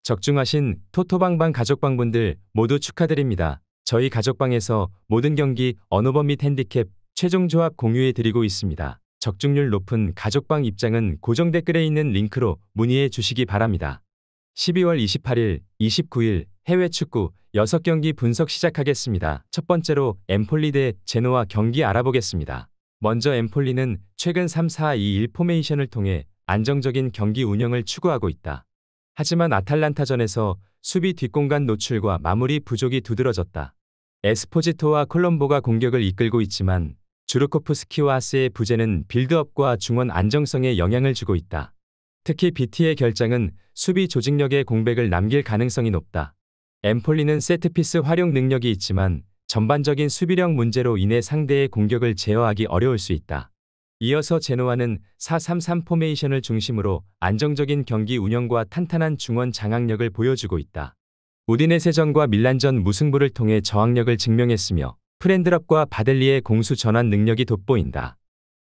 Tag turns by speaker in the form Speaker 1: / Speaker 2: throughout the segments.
Speaker 1: 적중하신 토토방방 가족방분들 모두 축하드립니다. 저희 가족방에서 모든 경기, 언어범 및 핸디캡, 최종 조합 공유해 드리고 있습니다. 적중률 높은 가족방 입장은 고정 댓글에 있는 링크로 문의해 주시기 바랍니다. 12월 28일, 29일 해외 축구 6경기 분석 시작하겠습니다. 첫 번째로 엠폴리 대 제노아 경기 알아보겠습니다. 먼저 엠폴리는 최근 3-4-2-1 포메이션을 통해 안정적인 경기 운영을 추구하고 있다. 하지만 아탈란타전에서 수비 뒷공간 노출과 마무리 부족이 두드러졌다. 에스포지토와 콜롬보가 공격을 이끌고 있지만 주르코프스키와 하스의 부재는 빌드업과 중원 안정성에 영향을 주고 있다. 특히 BT의 결장은 수비 조직력에 공백을 남길 가능성이 높다. 엠폴리는 세트피스 활용 능력이 있지만 전반적인 수비력 문제로 인해 상대의 공격을 제어하기 어려울 수 있다. 이어서 제노아는 4-3-3 포메이션을 중심으로 안정적인 경기 운영과 탄탄한 중원 장악력을 보여주고 있다. 우디네세전과 밀란전 무승부를 통해 저항력을 증명했으며 프렌드럽과 바델리의 공수 전환 능력이 돋보인다.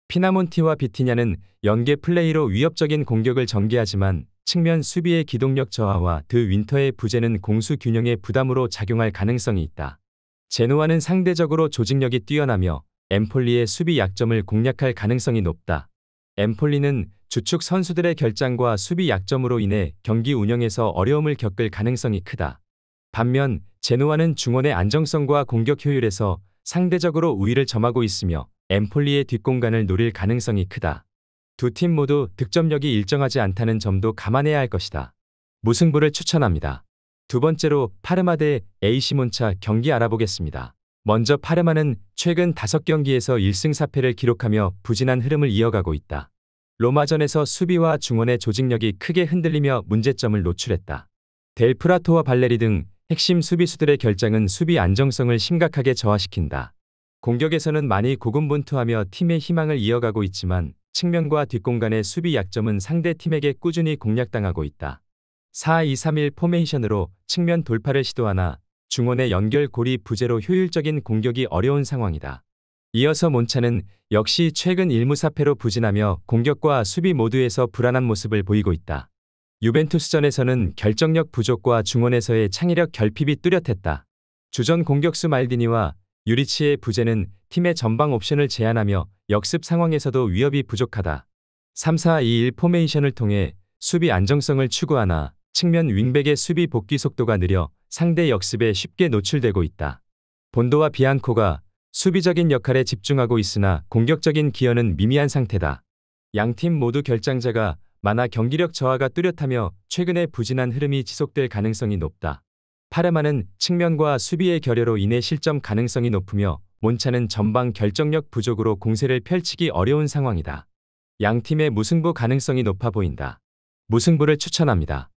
Speaker 1: 피나몬티와 비티냐는 연계 플레이로 위협적인 공격을 전개하지만 측면 수비의 기동력 저하와 드 윈터의 부재는 공수 균형의 부담으로 작용할 가능성이 있다. 제노아는 상대적으로 조직력이 뛰어나며 엠폴리의 수비 약점을 공략할 가능성이 높다. 엠폴리는 주축 선수들의 결장과 수비 약점으로 인해 경기 운영에서 어려움을 겪을 가능성이 크다. 반면 제노아는 중원의 안정성과 공격 효율에서 상대적으로 우위를 점하고 있으며 엠폴리의 뒷공간을 노릴 가능성이 크다. 두 팀 모두 득점력이 일정하지 않다는 점도 감안해야 할 것이다. 무승부를 추천합니다. 두 번째로 파르마 대 AC 몬차 경기 알아보겠습니다. 먼저 파르마는 최근 5경기에서 1승 4패를 기록하며 부진한 흐름을 이어가고 있다. 로마전에서 수비와 중원의 조직력이 크게 흔들리며 문제점을 노출했다. 델 프라토와 발레리 등 핵심 수비수들의 결장은 수비 안정성을 심각하게 저하시킨다. 공격에서는 많이 고군분투하며 팀의 희망을 이어가고 있지만 측면과 뒷공간의 수비 약점은 상대 팀에게 꾸준히 공략당하고 있다. 4-2-3-1 포메이션으로 측면 돌파를 시도하나 중원의 연결고리 부재로 효율적인 공격이 어려운 상황이다. 이어서 몬차는 역시 최근 1무 4패로 부진하며 공격과 수비 모두에서 불안한 모습을 보이고 있다. 유벤투스전에서는 결정력 부족과 중원에서의 창의력 결핍이 뚜렷했다. 주전 공격수 말디니와 유리치의 부재는 팀의 전방 옵션을 제한하며 역습 상황에서도 위협이 부족하다. 3-4-2-1 포메이션을 통해 수비 안정성을 추구하나 측면 윙백의 수비 복귀 속도가 느려 상대 역습에 쉽게 노출되고 있다. 본도와 비안코가 수비적인 역할에 집중하고 있으나 공격적인 기여는 미미한 상태다. 양팀 모두 결장자가 많아 경기력 저하가 뚜렷하며 최근의 부진한 흐름이 지속될 가능성이 높다. 파르마는 측면과 수비의 결여로 인해 실점 가능성이 높으며 몬차는 전방 결정력 부족으로 공세를 펼치기 어려운 상황이다. 양팀의 무승부 가능성이 높아 보인다. 무승부를 추천합니다.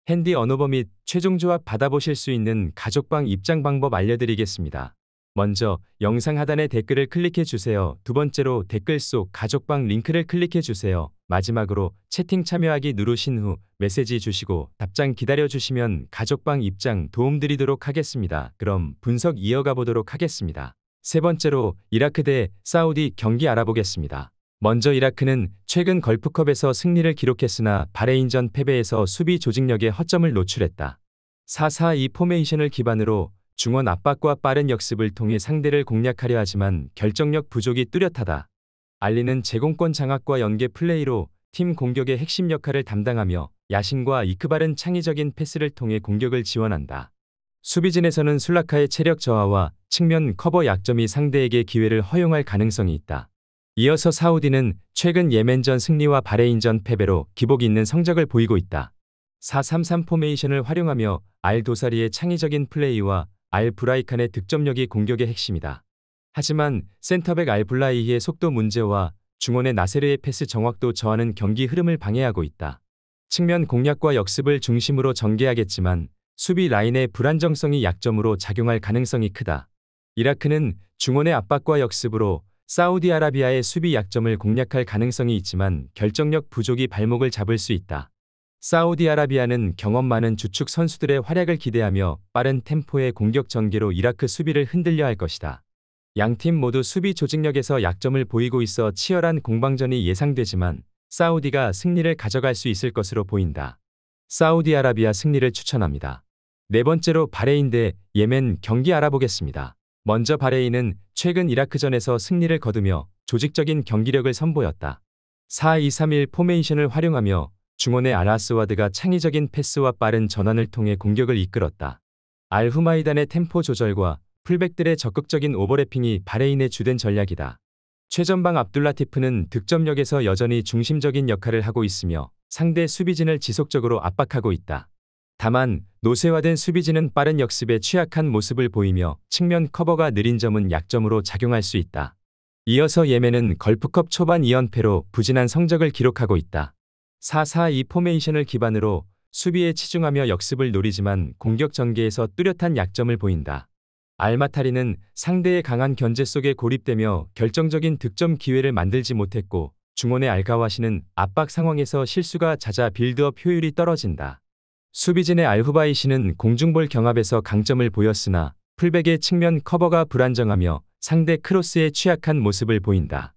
Speaker 1: 핸디 언어버 및 최종 조합 받아보실 수 있는 가족방 입장 방법 알려드리겠습니다. 먼저 영상 하단의 댓글을 클릭해 주세요. 두 번째로 댓글 속 가족방 링크를 클릭해 주세요. 마지막으로 채팅 참여하기 누르신 후 메시지 주시고 답장 기다려 주시면 가족방 입장 도움드리도록 하겠습니다. 그럼 분석 이어가 보도록 하겠습니다. 세 번째로 이라크 대 사우디 경기 알아보겠습니다. 먼저 이라크는 최근 걸프컵에서 승리를 기록했으나 바레인전 패배에서 수비 조직력에 허점을 노출했다. 4-4-2 포메이션을 기반으로 중원 압박과 빠른 역습을 통해 상대를 공략하려 하지만 결정력 부족이 뚜렷하다. 알리는 제공권 장악과 연계 플레이로 팀 공격의 핵심 역할을 담당하며 야신과 이크바른 창의적인 패스를 통해 공격을 지원한다. 수비진에서는 술라카의 체력 저하와 측면 커버 약점이 상대에게 기회를 허용할 가능성이 있다. 이어서 사우디는 최근 예멘전 승리와 바레인전 패배로 기복 있는 성적을 보이고 있다. 4-3-3 포메이션을 활용하며 알 도사리의 창의적인 플레이와 알 브라이칸의 득점력이 공격의 핵심이다. 하지만 센터백 알 블라이히의 속도 문제와 중원의 나세르의 패스 정확도 저하는 경기 흐름을 방해하고 있다. 측면 공략과 역습을 중심으로 전개하겠지만 수비 라인의 불안정성이 약점으로 작용할 가능성이 크다. 이라크는 중원의 압박과 역습으로 사우디아라비아의 수비 약점을 공략할 가능성이 있지만 결정력 부족이 발목을 잡을 수 있다. 사우디아라비아는 경험 많은 주축 선수들의 활약을 기대하며 빠른 템포의 공격 전개로 이라크 수비를 흔들려 할 것이다. 양팀 모두 수비 조직력에서 약점을 보이고 있어 치열한 공방전이 예상되지만 사우디가 승리를 가져갈 수 있을 것으로 보인다. 사우디아라비아 승리를 추천합니다. 네 번째로 바레인 대 예멘 경기 알아보겠습니다. 먼저 바레인은 최근 이라크전에서 승리를 거두며 조직적인 경기력을 선보였다. 4-2-3-1 포메이션을 활용하며 중원의 알아스와드가 창의적인 패스와 빠른 전환을 통해 공격을 이끌었다. 알후마이단의 템포 조절과 풀백들의 적극적인 오버래핑이 바레인의 주된 전략이다. 최전방 압둘라티프는 득점력에서 여전히 중심적인 역할을 하고 있으며 상대 수비진을 지속적으로 압박하고 있다. 다만 노쇠화된 수비진은 빠른 역습에 취약한 모습을 보이며 측면 커버가 느린 점은 약점으로 작용할 수 있다. 이어서 예멘은 걸프컵 초반 2연패로 부진한 성적을 기록하고 있다. 4-4-2 포메이션을 기반으로 수비에 치중하며 역습을 노리지만 공격 전개에서 뚜렷한 약점을 보인다. 알마타리는 상대의 강한 견제 속에 고립되며 결정적인 득점 기회를 만들지 못했고 중원의 알가와시는 압박 상황에서 실수가 잦아 빌드업 효율이 떨어진다. 수비진의 알후바이시는 공중볼 경합에서 강점을 보였으나 풀백의 측면 커버가 불안정하며 상대 크로스에 취약한 모습을 보인다.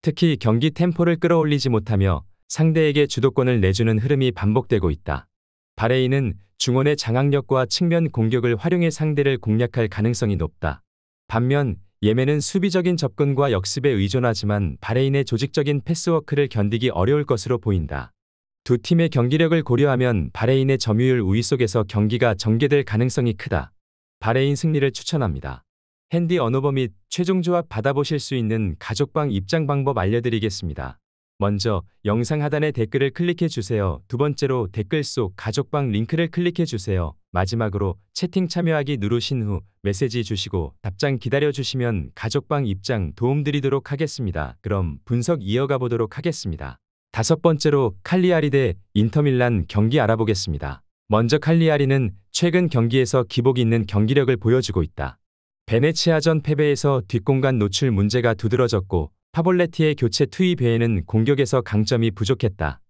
Speaker 1: 특히 경기 템포를 끌어올리지 못하며 상대에게 주도권을 내주는 흐름이 반복되고 있다. 바레인은 중원의 장악력과 측면 공격을 활용해 상대를 공략할 가능성이 높다. 반면 예멘은 수비적인 접근과 역습에 의존하지만 바레인의 조직적인 패스워크를 견디기 어려울 것으로 보인다. 두 팀의 경기력을 고려하면 바레인의 점유율 우위 속에서 경기가 전개될 가능성이 크다. 바레인 승리를 추천합니다. 핸디 언어버 및 최종 조합 받아보실 수 있는 가족방 입장 방법 알려드리겠습니다. 먼저 영상 하단의 댓글을 클릭해 주세요. 두 번째로 댓글 속 가족방 링크를 클릭해 주세요. 마지막으로 채팅 참여하기 누르신 후 메시지 주시고 답장 기다려 주시면 가족방 입장 도움드리도록 하겠습니다. 그럼 분석 이어가 보도록 하겠습니다. 다섯 번째로 칼리아리 대 인터밀란 경기 알아보겠습니다. 먼저 칼리아리는 최근 경기에서 기복이 있는 경기력을 보여주고 있다. 베네치아전 패배에서 뒷공간 노출 문제가 두드러졌고 파볼레티의 교체 투입 외에는 공격에서 강점이 부족했다.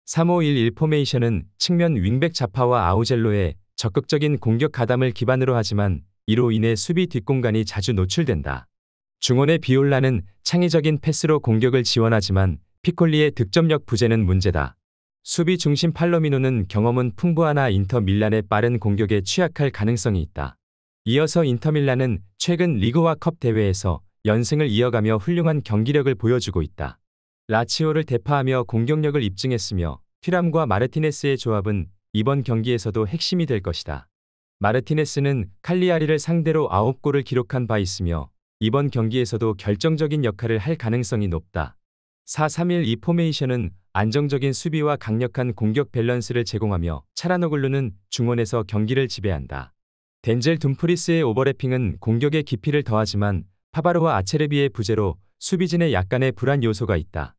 Speaker 1: 3-5-1-1 포메이션은 측면 윙백 자파와 아우젤로의 적극적인 공격 가담을 기반으로 하지만 이로 인해 수비 뒷공간이 자주 노출된다. 중원의 비올라는 창의적인 패스로 공격을 지원하지만 피콜리의 득점력 부재는 문제다. 수비 중심 팔로미노는 경험은 풍부하나 인터밀란의 빠른 공격에 취약할 가능성이 있다. 이어서 인터밀란은 최근 리그와 컵 대회에서 연승을 이어가며 훌륭한 경기력을 보여주고 있다. 라치오를 대파하며 공격력을 입증했으며 튀람과 마르티네스의 조합은 이번 경기에서도 핵심이 될 것이다. 마르티네스는 칼리아리를 상대로 9골을 기록한 바 있으며 이번 경기에서도 결정적인 역할을 할 가능성이 높다. 4-3-1-2 포메이션은 안정적인 수비와 강력한 공격 밸런스를 제공하며 차라노글루는 중원에서 경기를 지배한다. 덴젤 둠프리스의 오버래핑은 공격의 깊이를 더하지만 파바르와 아체르비의 부재로 수비진에 약간의 불안 요소가 있다.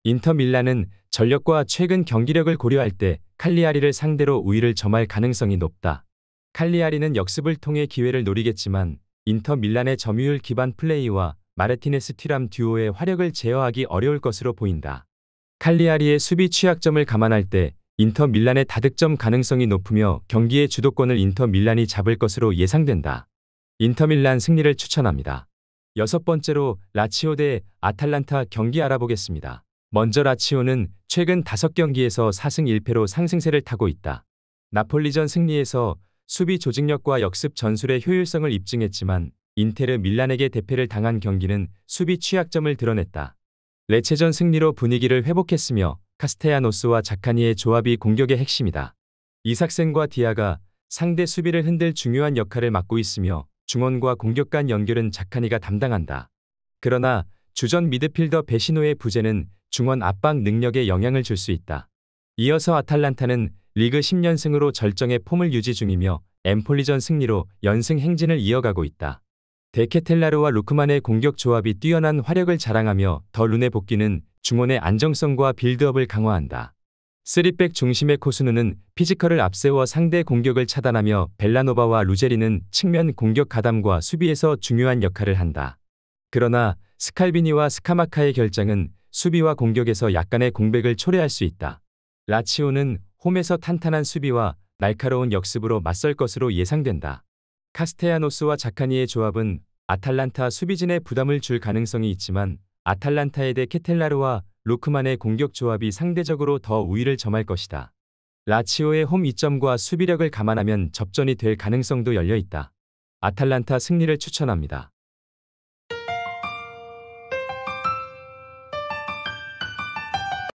Speaker 1: 인터밀란은 전력과 최근 경기력을 고려할 때 칼리아리를 상대로 우위를 점할 가능성이 높다. 칼리아리는 역습을 통해 기회를 노리겠지만 인터밀란의 점유율 기반 플레이와 마르티네스 튀람 듀오의 화력을 제어하기 어려울 것으로 보인다. 칼리아리의 수비 취약점을 감안할 때 인터밀란의 다득점 가능성이 높으며 경기의 주도권을 인터밀란이 잡을 것으로 예상된다. 인터밀란 승리를 추천합니다. 여섯 번째로 라치오 대 아탈란타 경기 알아보겠습니다. 먼저 라치오는 최근 5경기에서 4승 1패로 상승세를 타고 있다. 나폴리전 승리에서 수비 조직력과 역습 전술의 효율성을 입증했지만 인테르 밀란에게 대패를 당한 경기는 수비 취약점을 드러냈다. 레체전 승리로 분위기를 회복했으며 카스테야노스와 자카니의 조합이 공격의 핵심이다. 이삭센과 디아가 상대 수비를 흔들 중요한 역할을 맡고 있으며 중원과 공격 간 연결은 자카니가 담당한다. 그러나 주전 미드필더 베시노의 부재는 중원 압박 능력에 영향을 줄 수 있다. 이어서 아탈란타는 리그 10연승으로 절정의 폼을 유지 중이며 엠폴리전 승리로 연승 행진을 이어가고 있다. 데케텔라르와 루크만의 공격 조합이 뛰어난 화력을 자랑하며 더 룬의 복귀는 중원의 안정성과 빌드업을 강화한다. 3백 중심의 코스누는 피지컬을 앞세워 상대 공격을 차단하며 벨라노바와 루제리는 측면 공격 가담과 수비에서 중요한 역할을 한다. 그러나 스칼비니와 스카마카의 결장은 수비와 공격에서 약간의 공백을 초래할 수 있다. 라치오는 홈에서 탄탄한 수비와 날카로운 역습으로 맞설 것으로 예상된다. 카스테야노스와 자카니의 조합은 아탈란타 수비진에 부담을 줄 가능성이 있지만 아탈란타의 데 케텔라르와 루크만의 공격 조합이 상대적으로 더 우위를 점할 것이다. 라치오의 홈 이점과 수비력을 감안하면 접전이 될 가능성도 열려 있다. 아탈란타 승리를 추천합니다.